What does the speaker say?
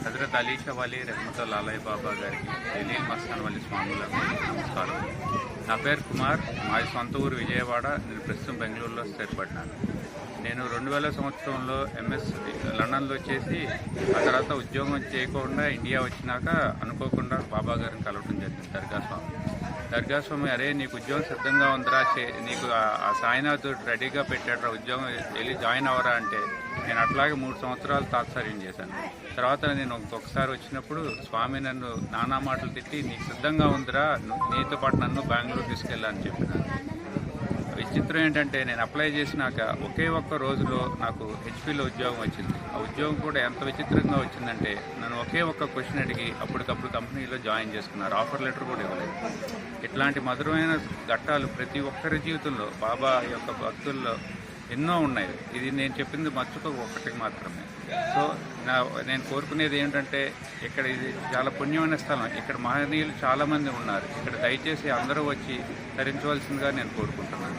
హజరత్ అలీషా వలి రెహమతుల్లాహి బాబా గారికి, జలీల్ మస్తాన్ వలి స్వాములకు నమస్కారం. నా పేరు కుమార్. మాది సొంత ఊరు విజయవాడ. నేను ప్రస్తుతం బెంగళూరులో స్థిరపడ్డాను. నేను 2000 సంవత్సరంలో ఎంఎస్ లండన్లో చేసి ఆ తర్వాత ఉద్యోగం చేయకుండా ఇండియా వచ్చినాక అనుకోకుండా బాబా గారిని కలవడం జరిగింది. దర్గా స్వామి అరే నీకు ఉద్యోగం సిద్ధంగా ఉందిరా, నీకు ఆ సాయినాథ్ రెడీగా పెట్టాడు ఉద్యోగం, వెళ్ళి జాయిన్ అవ్వరా అంటే నేను అట్లాగే 3 సంవత్సరాలు తాత్సర్యం చేశాను. తర్వాత నేను ఒకసారి వచ్చినప్పుడు స్వామి నన్ను నానా మాటలు తిట్టి నీకు సిద్ధంగా ఉందిరా, నీతో పాటు నన్ను బెంగళూరు తీసుకెళ్ళాలని చెప్పినాను. విచిత్రం ఏంటంటే నేను అప్లై చేసినాక ఒకే ఒక్క రోజులో నాకు హెచ్పిలో ఉద్యోగం వచ్చింది. ఆ ఉద్యోగం కూడా ఎంత విచిత్రంగా వచ్చిందంటే నన్ను ఒకే ఒక్క క్వశ్చన్ అడిగి అప్పటికప్పుడు కంపెనీలో జాయిన్ చేసుకున్నారు. ఆఫర్ లెటర్ కూడా ఇవ్వలేదు. ఇట్లాంటి మధురమైన ఘట్టాలు ప్రతి ఒక్కరి జీవితంలో బాబా యొక్క భక్తుల్లో ఎన్నో ఉన్నాయి. ఇది నేను చెప్పింది ఒకటి మాత్రమే. సో నేను కోరుకునేది ఏంటంటే ఇక్కడ ఇది చాలా పుణ్యమైన స్థలం. ఇక్కడ మహనీయులు చాలామంది ఉన్నారు. ఇక్కడ దయచేసి అందరూ వచ్చి ధరించవలసిందిగా నేను కోరుకుంటున్నాను.